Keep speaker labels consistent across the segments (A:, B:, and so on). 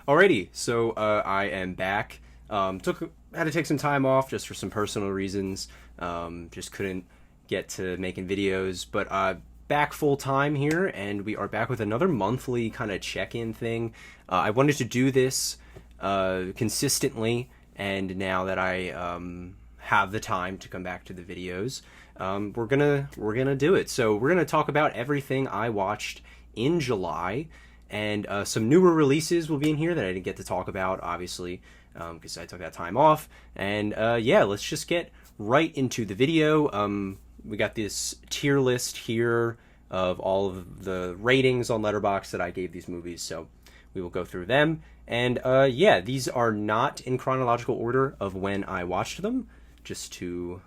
A: Alrighty, so I am back. Had to take some time off just for some personal reasons. Just couldn't get to making videos, but back full time here, and we are back with another monthly kind of check-in thing. I wanted to do this consistently, and now that I have the time to come back to the videos, we're gonna do it. So we're gonna talk about everything I watched in July. And some newer releases will be in here that I didn't get to talk about, obviously, because I took that time off. And yeah, let's just get right into the video. We got this tier list here of all of the ratings on letterboxd that I gave these movies, so we will go through them. And yeah, these are not in chronological order of when I watched them, just to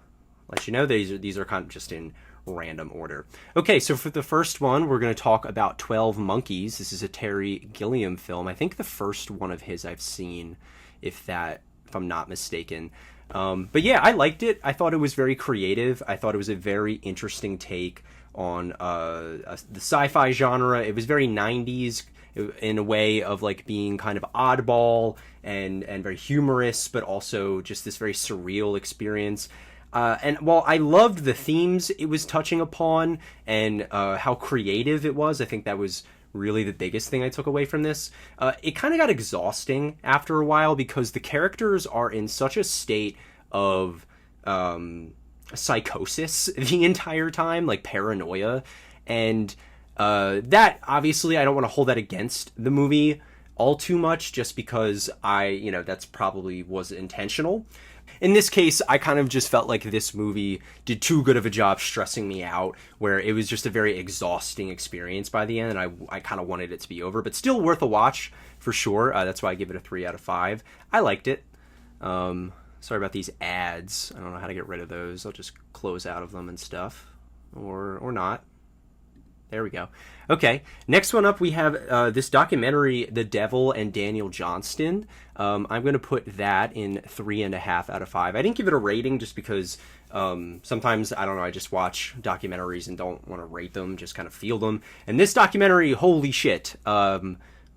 A: let you know. These are kind of just in random order. Okay, so for the first one, we're going to talk about 12 Monkeys. This is a Terry Gilliam film. I think the first one of his I've seen, if I'm not mistaken. But yeah, I liked it. I thought it was very creative. I thought it was a very interesting take on the sci-fi genre. It was very 90s in a way of like being kind of oddball and very humorous, but also just this very surreal experience. And while I loved the themes it was touching upon and how creative it was, I think that was really the biggest thing I took away from this. It kind of got exhausting after a while because the characters are in such a state of psychosis the entire time, like paranoia. And that, obviously, I don't want to hold that against the movie all too much just because that's probably was intentional. In this case, I kind of just felt like this movie did too good of a job stressing me out, where it was just a very exhausting experience by the end, and I kind of wanted it to be over, but still worth a watch, for sure. That's why I give it a 3 out of 5. I liked it. Sorry about these ads. I don't know how to get rid of those. I'll just close out of them and stuff. Or not. There we go. Okay, next one up we have this documentary, The Devil and Daniel Johnston. I'm going to put that in 3.5 out of 5. I didn't give it a rating just because sometimes, I don't know, I just watch documentaries and don't want to rate them, just kind of feel them. And this documentary, holy shit,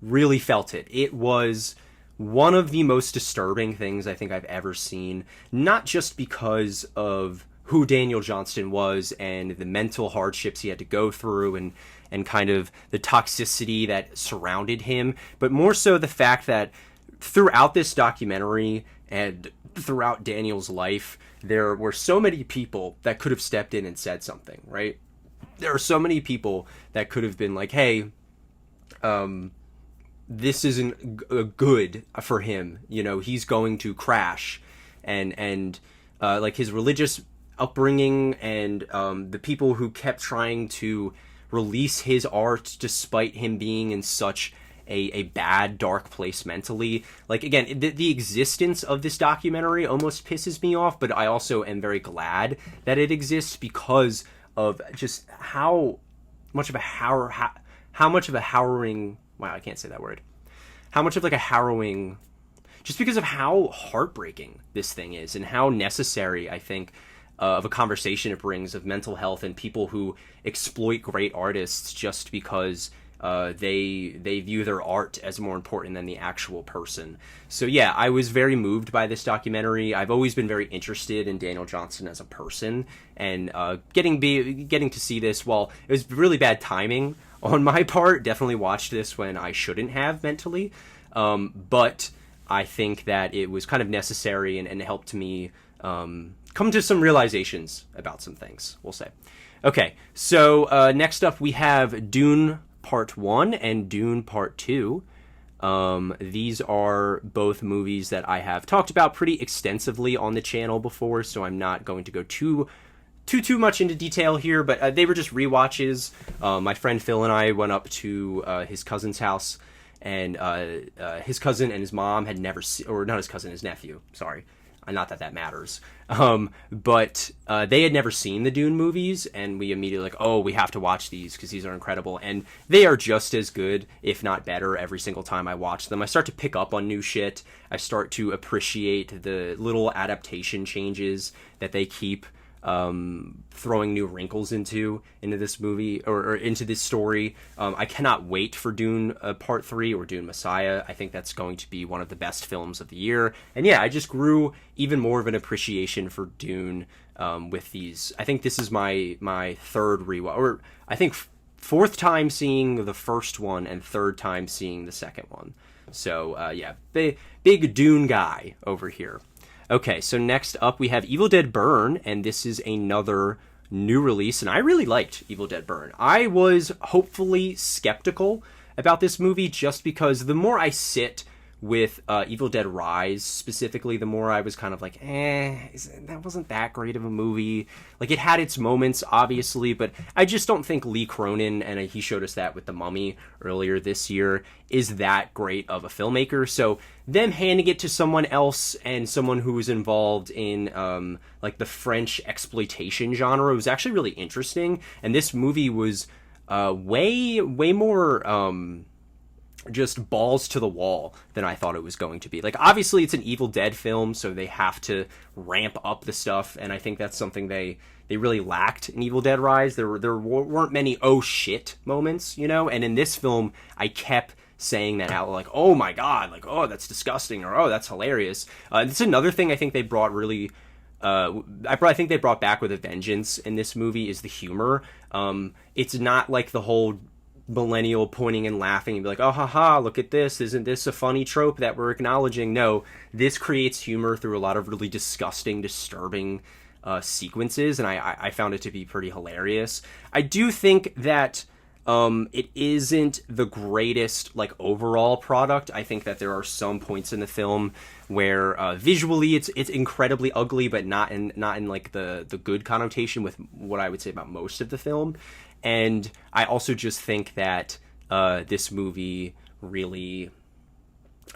A: really felt it. It was one of the most disturbing things I think I've ever seen, not just because of who Daniel Johnston was and the mental hardships he had to go through and kind of the toxicity that surrounded him, but more so the fact that throughout this documentary and throughout Daniel's life, there were so many people that could have stepped in and said something, right? There are so many people that could have been like, hey, this isn't good for him. He's going to crash. And like his religious upbringing and the people who kept trying to release his art despite him being in such a bad, dark place mentally. Like, again, the existence of this documentary almost pisses me off, but I also am very glad that it exists because of just how much of a harrowing, wow, I can't say that word. How much of like a harrowing, just because of how heartbreaking this thing is and how necessary, I think, of a conversation it brings of mental health and people who exploit great artists just because they view their art as more important than the actual person. So yeah, I was very moved by this documentary. I've always been very interested in Daniel Johnston as a person, and getting to see this, while it was really bad timing on my part, definitely watched this when I shouldn't have mentally, but I think that it was kind of necessary and helped me come to some realizations about some things, we'll say. Okay, so next up we have Dune Part 1 and Dune Part 2. These are both movies that I have talked about pretty extensively on the channel before, so I'm not going to go too much into detail here, but they were just rewatches. My friend Phil and I went up to his cousin's house, and his cousin and his mom had never seen, or not his cousin, his nephew, sorry. Not that that matters. But they had never seen the Dune movies, and we immediately like, oh, we have to watch these because these are incredible. And they are just as good, if not better, every single time I watch them. I start to pick up on new shit. I start to appreciate the little adaptation changes that they keep throwing new wrinkles into this movie or into this story. I cannot wait for Dune Part 3 or Dune Messiah. I think that's going to be one of the best films of the year. And yeah, I just grew even more of an appreciation for Dune with these. I think this is my third rewatch, or I think fourth time seeing the first one and third time seeing the second one. So yeah, big Dune guy over here. Okay, so next up we have Evil Dead Burn, and this is another new release, and I really liked Evil Dead Burn. I was hopefully skeptical about this movie just because the more I sit with Evil Dead Rise specifically, the more I was kind of like, that wasn't that great of a movie. Like, it had its moments, obviously, but I just don't think Lee Cronin, and he showed us that with The Mummy earlier this year, is that great of a filmmaker. So them handing it to someone else and someone who was involved in like the French exploitation genre was actually really interesting. And this movie was way more just balls to the wall than I thought it was going to be. Like, obviously it's an Evil Dead film, so they have to ramp up the stuff, and I think that's something they really lacked in Evil Dead Rise. There weren't many oh shit moments, you know, and in this film I kept saying that out, like, oh my god, like, oh, that's disgusting, or oh, that's hilarious. It's another thing I think they brought really I think they brought back with a vengeance in this movie is the humor. It's not like the whole millennial pointing and laughing and be like, oh haha, look at this, isn't this a funny trope that we're acknowledging? No, this creates humor through a lot of really disgusting, disturbing sequences, and I found it to be pretty hilarious. I do think that it isn't the greatest, like, overall product. I think that there are some points in the film where visually it's incredibly ugly, but not in like the good connotation with what I would say about most of the film. And I also just think that this movie really,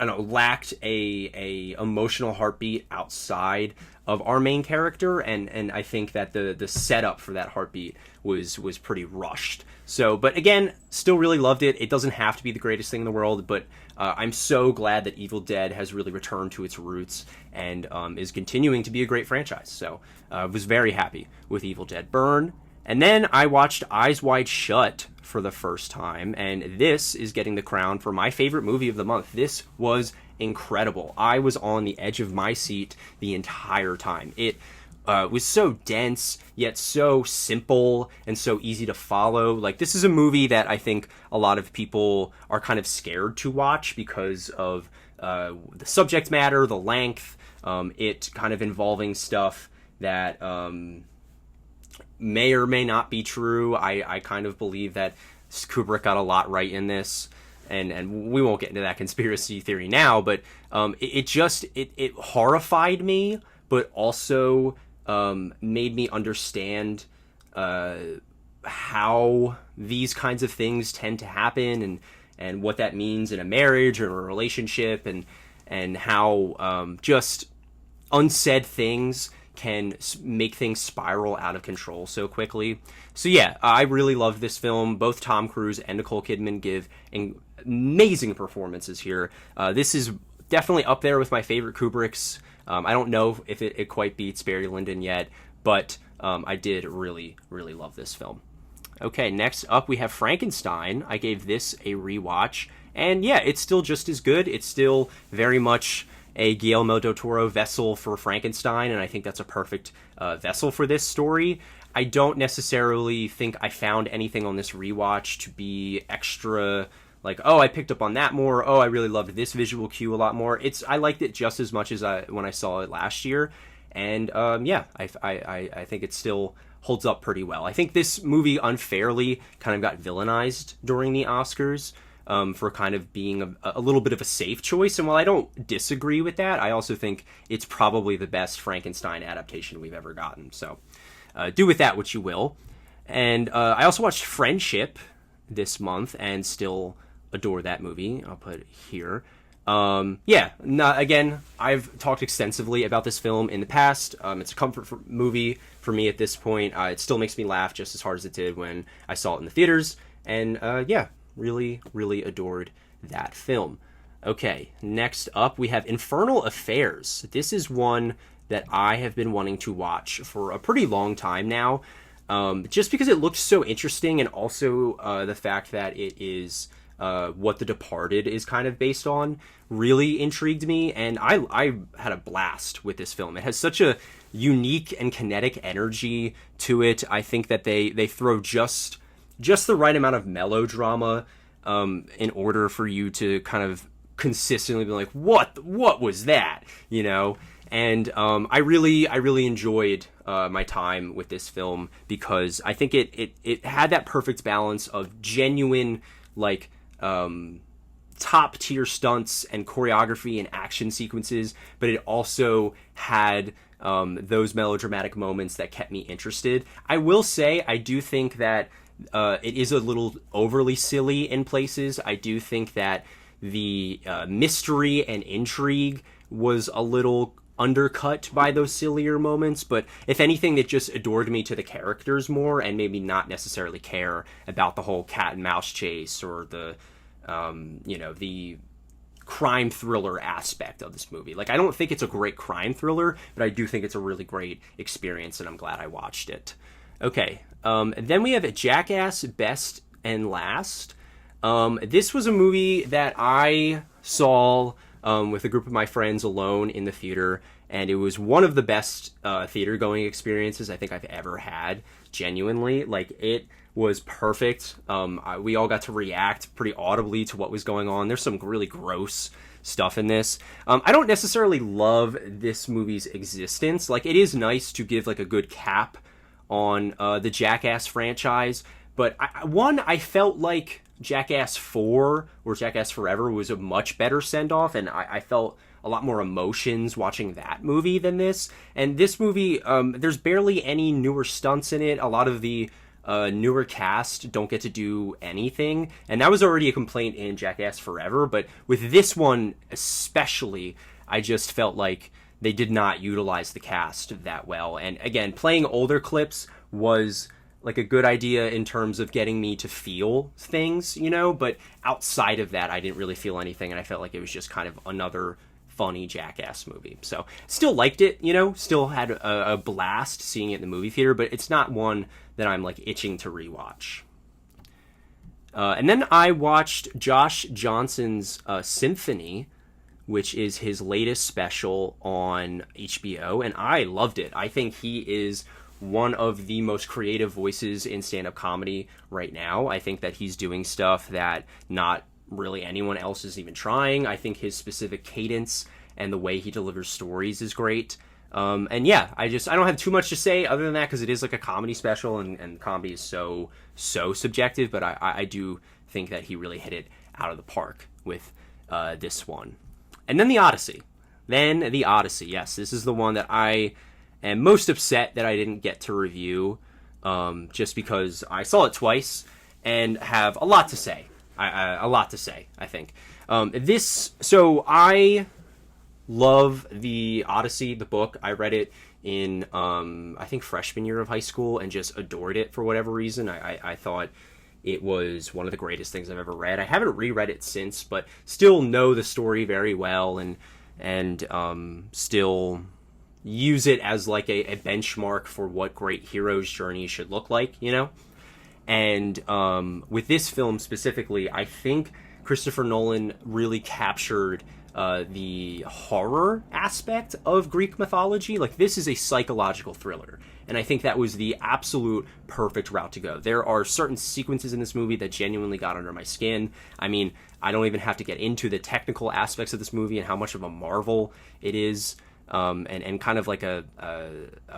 A: I don't know, lacked a emotional heartbeat outside of our main character, and I think that the setup for that heartbeat was pretty rushed. So, but again, still really loved it. It doesn't have to be the greatest thing in the world, but I'm so glad that Evil Dead has really returned to its roots and is continuing to be a great franchise. So I was very happy with Evil Dead Burn. And then I watched Eyes Wide Shut for the first time, and this is getting the crown for my favorite movie of the month. This was incredible. I was on the edge of my seat the entire time. It was so dense, yet so simple and so easy to follow. Like, this is a movie that I think a lot of people are kind of scared to watch because of the subject matter, the length, it kind of involving stuff that may or may not be true. I kind of believe that Kubrick got a lot right in this, and we won't get into that conspiracy theory now, but it horrified me, but also made me understand how these kinds of things tend to happen, and what that means in a marriage or a relationship, and how just unsaid things can make things spiral out of control so quickly. So yeah, I really loved this film. Both Tom Cruise and Nicole Kidman give amazing performances here. This is definitely up there with my favorite Kubrick's. I don't know if it quite beats Barry Lyndon yet, but I did really, really love this film. Okay, next up we have Frankenstein. I gave this a rewatch, and yeah, it's still just as good. It's still very much a Guillermo del Toro vessel for Frankenstein, and I think that's a perfect vessel for this story. I don't necessarily think I found anything on this rewatch to be extra, like, oh, I picked up on that more, oh, I really loved this visual cue a lot more. I liked it just as much as when I saw it last year, and yeah, I think it still holds up pretty well. I think this movie unfairly kind of got villainized during the Oscars, for kind of being a little bit of a safe choice. And while I don't disagree with that, I also think it's probably the best Frankenstein adaptation we've ever gotten. So do with that what you will. And I also watched Friendship this month and still adore that movie. I'll put it here. Again, I've talked extensively about this film in the past. It's a comfort movie for me at this point. It still makes me laugh just as hard as it did when I saw it in the theaters. And really, really adored that film. Okay, next up we have Infernal Affairs. This is one that I have been wanting to watch for a pretty long time now, just because it looks so interesting, and also the fact that it is what The Departed is kind of based on really intrigued me, and I had a blast with this film. It has such a unique and kinetic energy to it. I think that they throw just the right amount of melodrama in order for you to kind of consistently be like, what was that, you know? And I really enjoyed my time with this film, because I think it had that perfect balance of genuine, like, top tier stunts and choreography and action sequences, but it also had those melodramatic moments that kept me interested. I will say, I do think that it is a little overly silly in places. I do think that the mystery and intrigue was a little undercut by those sillier moments, but if anything, it just adored me to the characters more and made me not necessarily care about the whole cat and mouse chase or the the crime thriller aspect of this movie. Like, I don't think it's a great crime thriller, but I do think it's a really great experience, and I'm glad I watched it. Okay, then we have Jackass Best and Last. This was a movie that I saw with a group of my friends alone in the theater, and it was one of the best theater going experiences I think I've ever had, genuinely. Like, it was perfect. We all got to react pretty audibly to what was going on. There's some really gross stuff in this. I don't necessarily love this movie's existence. Like, it is nice to give like a good cap on the Jackass franchise, but I felt like Jackass 4 or Jackass Forever was a much better send-off, and I felt a lot more emotions watching that movie than this. And this movie, there's barely any newer stunts in it. A lot of the newer cast don't get to do anything, and that was already a complaint in Jackass Forever, but with this one especially, I just felt like they did not utilize the cast that well. And again, playing older clips was like a good idea in terms of getting me to feel things, you know, but outside of that, I didn't really feel anything, and I felt like it was just kind of another funny Jackass movie. So still liked it, you know, still had a blast seeing it in the movie theater, but it's not one that I'm like itching to rewatch. And then I watched Josh Johnston's Symphony, which is his latest special on HBO, and I loved it. I think he is one of the most creative voices in stand-up comedy right now. I think that he's doing stuff that not really anyone else is even trying. I think his specific cadence and the way he delivers stories is great. And yeah, I don't have too much to say other than that, because it is like a comedy special, and comedy is so subjective, but I do think that he really hit it out of the park with this one. And then the Odyssey. Yes, this is the one that I am most upset that I didn't get to review, just because I saw it twice and have a lot to say. I think. So I love the Odyssey, the book. I read it in, I think, freshman year of high school, and just adored it for whatever reason. I thought it was one of the greatest things I've ever read. I haven't reread it since, but still know the story very well, and still use it as like a benchmark for what great hero's journey should look like, you know? And with this film specifically, I think Christopher Nolan really captured the horror aspect of Greek mythology. Like, this is a psychological thriller, and I think that was the absolute perfect route to go. There are certain sequences in this movie that genuinely got under my skin. I mean, I don't even have to get into the technical aspects of this movie and how much of a marvel it is, and kind of like a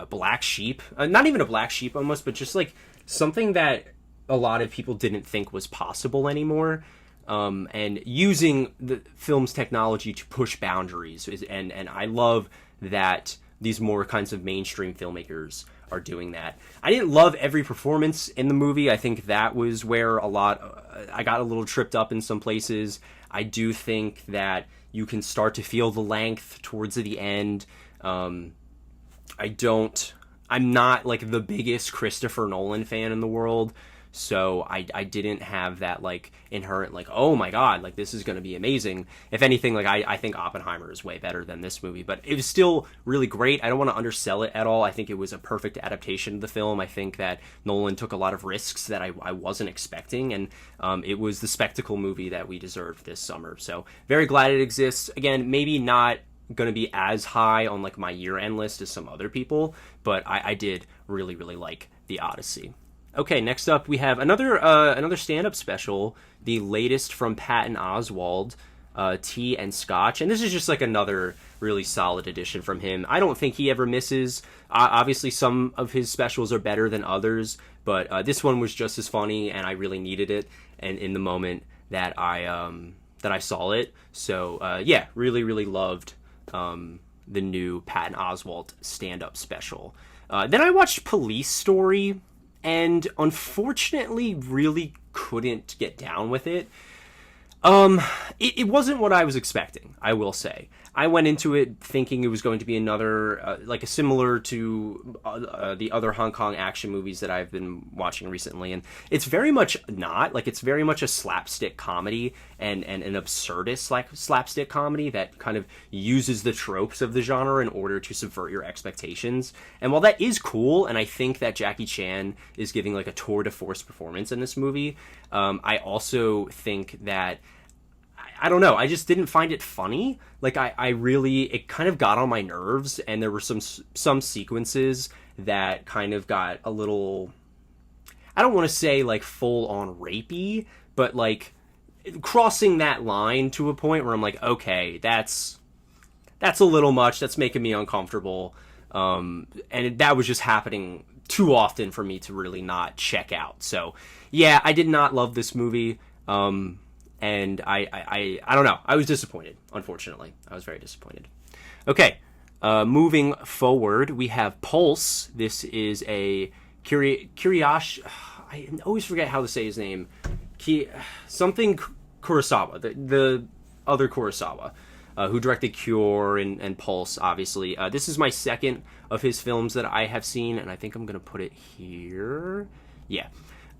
A: black sheep. Not even a black sheep almost, but just like something that a lot of people didn't think was possible anymore. And using the film's technology to push boundaries. And I love that these more kinds of mainstream filmmakers are doing that. I didn't love every performance in the movie. I think that was where I got a little tripped up in some places. I do think that you can start to feel the length towards the end. I'm not like the biggest Christopher Nolan fan in the world, so I didn't have that like inherent like, oh my god, like this is going to be amazing. If anything, like I think Oppenheimer is way better than this movie, but it was still really great. I don't want to undersell it at all. I think it was a perfect adaptation of the film. I think that Nolan took a lot of risks that I wasn't expecting, and it was the spectacle movie that we deserved this summer. So very glad it exists. Again, maybe not going to be as high on like my year-end list as some other people, but I did really, really like the Odyssey. Okay, next up we have another stand-up special, the latest from Patton Oswalt, Tea and Scotch, and this is just like another really solid edition from him. I don't think he ever misses. Obviously, some of his specials are better than others, but this one was just as funny, and I really needed it, and in the moment that I saw it. So yeah, really, really loved the new Patton Oswalt stand-up special. Then I watched Police Story, and unfortunately really couldn't get down with it. It wasn't what I was expecting, I will say. I went into it thinking it was going to be another, like a similar to the other Hong Kong action movies that I've been watching recently, and it's very much not. Like, it's very much a slapstick comedy and an absurdist like slapstick comedy that kind of uses the tropes of the genre in order to subvert your expectations. And while that is cool, and I think that Jackie Chan is giving like a tour de force performance in this movie, I also think that I don't know, I just didn't find it funny. Like, it kind of got on my nerves, and there were some sequences that kind of got a little, I don't want to say like full on rapey, but like crossing that line to a point where I'm like, okay, that's a little much, that's making me uncomfortable. And that was just happening too often for me to really not check out. So yeah, I did not love this movie. And I don't know. I was disappointed, unfortunately. I was very disappointed. Okay, moving forward, we have Pulse. This is a Kuriosh. I always forget how to say his name. Something Kurosawa, the other Kurosawa, who directed Cure and Pulse, obviously. This is my second of his films that I have seen, and I think I'm going to put it here. Yeah.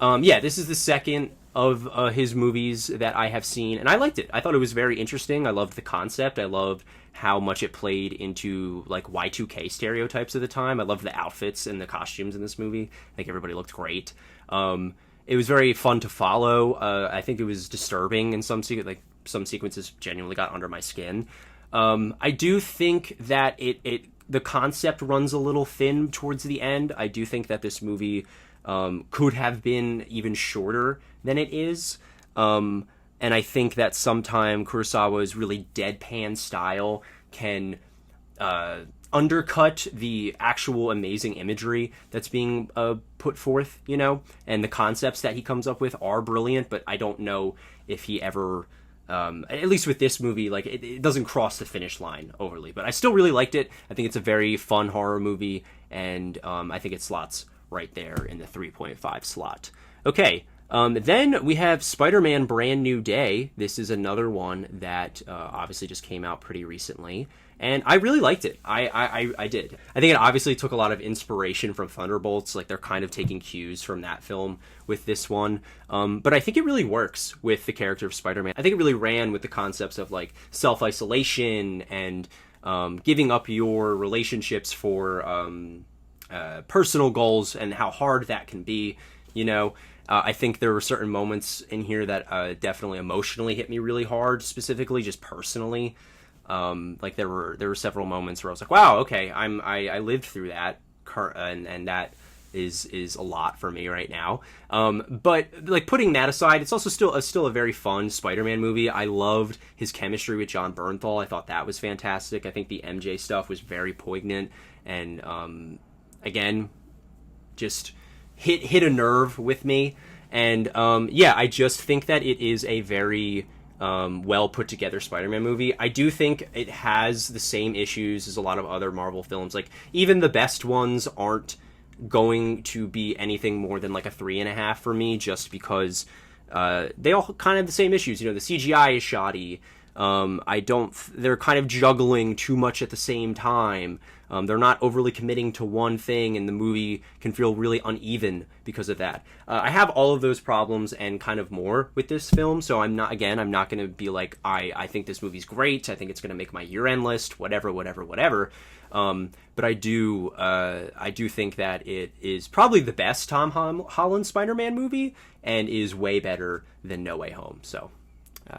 A: This is the second of his movies that I have seen, and I liked it. I thought it was very interesting. I loved the concept. I loved how much it played into like Y2K stereotypes of the time. I loved the outfits and the costumes in this movie. I think everybody looked great. It was very fun to follow. I think it was disturbing in some sequences genuinely got under my skin. I do think that the concept runs a little thin towards the end. I do think that this movie could have been even shorter than it is. And I think that sometimes Kurosawa's really deadpan style can undercut the actual amazing imagery that's being put forth, and the concepts that he comes up with are brilliant, but I don't know if he ever, at least with this movie, like it doesn't cross the finish line overly, but I still really liked it. I think it's a very fun horror movie, and I think it slots right there in the 3.5 slot. Okay, then we have Spider-Man Brand New Day. This is another one that obviously just came out pretty recently, and I really liked it. I did. I think it obviously took a lot of inspiration from Thunderbolts, like they're kind of taking cues from that film with this one, but I think it really works with the character of Spider-Man. I think it really ran with the concepts of like self-isolation and giving up your relationships for personal goals and how hard that can be, I think there were certain moments in here that definitely emotionally hit me really hard, specifically just personally. Like there were several moments where I was like, wow, okay, I lived through that, and that is a lot for me right now. But like putting that aside, it's also still a very fun Spider-Man movie. I loved his chemistry with John Bernthal. I thought that was fantastic. I think the MJ stuff was very poignant, and again, just hit a nerve with me. And I just think that it is a very well put together Spider-Man movie. I do think it has the same issues as a lot of other Marvel films. Like, even the best ones aren't going to be anything more than like a 3.5 for me, just because they all kind of have the same issues. The CGI is shoddy. They're kind of juggling too much at the same time. They're not overly committing to one thing, and the movie can feel really uneven because of that. I have all of those problems and kind of more with this film, so I'm not going to be like, I think this movie's great, I think it's going to make my year-end list, whatever. But I do think that it is probably the best Tom Holland Spider-Man movie, and is way better than No Way Home, so...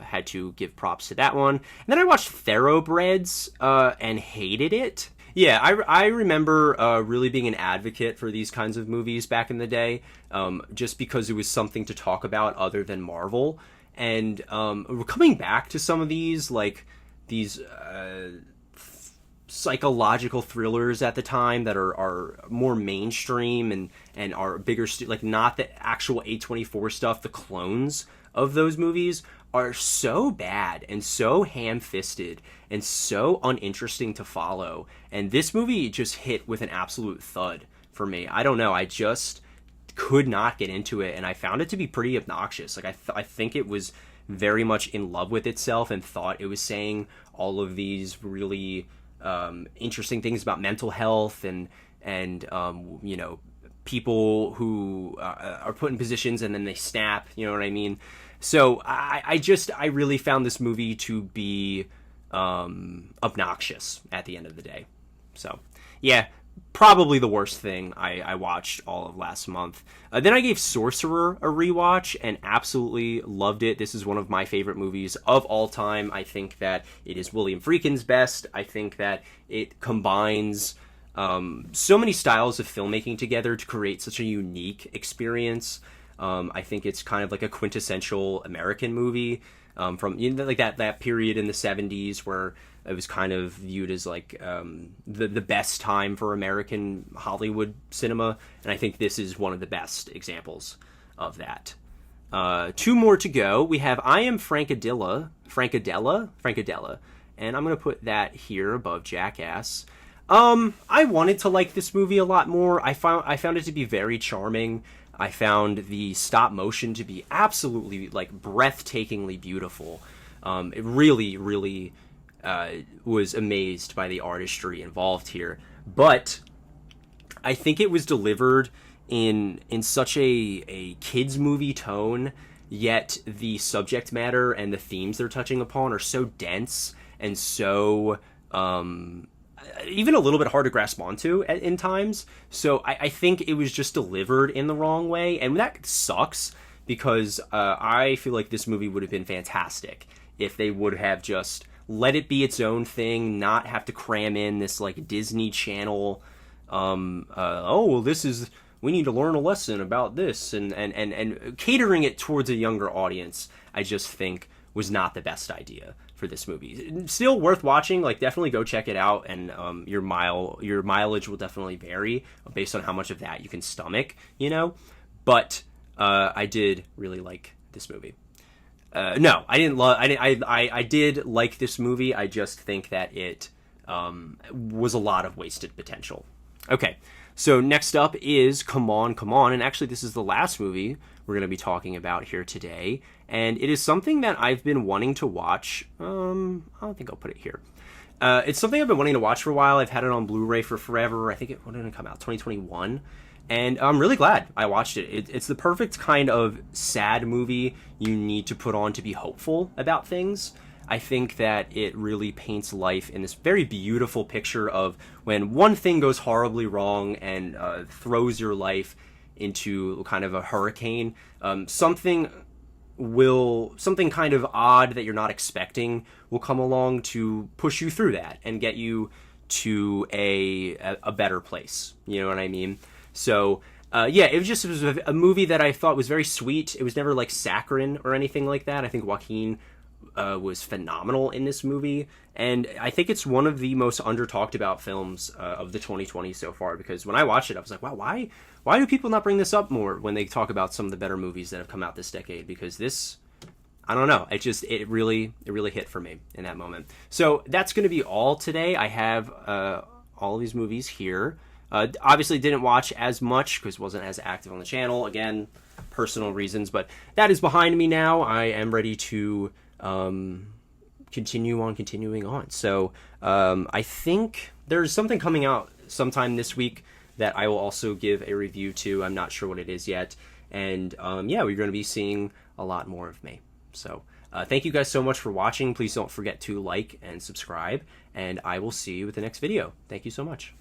A: had to give props to that one. And then I watched Thoroughbreds and hated it. Yeah, I remember really being an advocate for these kinds of movies back in the day, just because it was something to talk about other than Marvel. And we're coming back to some of these, like these psychological thrillers at the time that are more mainstream and are bigger, like not the actual A24 stuff, the clones of those movies are so bad and so ham-fisted and so uninteresting to follow. And this movie just hit with an absolute thud for me. I don't know. I just could not get into it, and I found it to be pretty obnoxious. Like I think it was very much in love with itself and thought it was saying all of these really interesting things about mental health and you know, people who are put in positions and then they snap. You know what I mean? So I really found this movie to be obnoxious at the end of the day. So yeah, probably the worst thing I watched all of last month. Then I gave Sorcerer a rewatch and absolutely loved it. This is one of my favorite movies of all time. I think that it is William Friedkin's best. I think that it combines so many styles of filmmaking together to create such a unique experience. I think it's kind of like a quintessential American movie from, you know, like that period in the 70s where it was kind of viewed as like the best time for American Hollywood cinema, and I think this is one of the best examples of that. Two more to go. We have I Am Frankella, and I'm going to put that here above Jackass. I wanted to like this movie a lot more. I found it to be very charming. I found the stop motion to be absolutely, like, breathtakingly beautiful. It really was amazed by the artistry involved here. But I think it was delivered in such a kids movie tone, yet the subject matter and the themes they're touching upon are so dense and so even a little bit hard to grasp onto in times. So I think it was just delivered in the wrong way, and that sucks because I feel like this movie would have been fantastic if they would have just let it be its own thing, not have to cram in this like Disney Channel we need to learn a lesson about this and catering it towards a younger audience. I just think was not the best idea for this movie. Still worth watching. Like, definitely go check it out, and your mileage will definitely vary based on how much of that you can stomach, you know. But I did really like this movie. No, I didn't love. I did like this movie. I just think that it was a lot of wasted potential. Okay, so next up is Come On, Come On, and actually this is the last movie we're going to be talking about here today, and it is something that I've been wanting to watch. I don't think I'll put it here. It's something I've been wanting to watch for a while. I've had it on Blu-ray for forever. I think when did it come out? 2021. And I'm really glad I watched it. It's the perfect kind of sad movie you need to put on to be hopeful about things. I think that it really paints life in this very beautiful picture of when one thing goes horribly wrong and throws your life into kind of a hurricane. Something kind of odd that you're not expecting will come along to push you through that and get you to a better place. You know what I mean? So, yeah, it was a movie that I thought was very sweet. It was never like saccharine or anything like that. I think Joaquin was phenomenal in this movie, and I think it's one of the most under-talked about films of the 2020s so far, because when I watched it, I was like, wow, why do people not bring this up more when they talk about some of the better movies that have come out this decade? Because this, I don't know, it really hit for me in that moment. So that's going to be all today. I have all of these movies here. Obviously didn't watch as much because wasn't as active on the channel. Again, personal reasons, but that is behind me now. I am ready to continue on continuing on. So I think there's something coming out sometime this week that I will also give a review to. I'm not sure what it is yet. And yeah, we're going to be seeing a lot more of me. So thank you guys so much for watching. Please don't forget to like and subscribe. And I will see you with the next video. Thank you so much.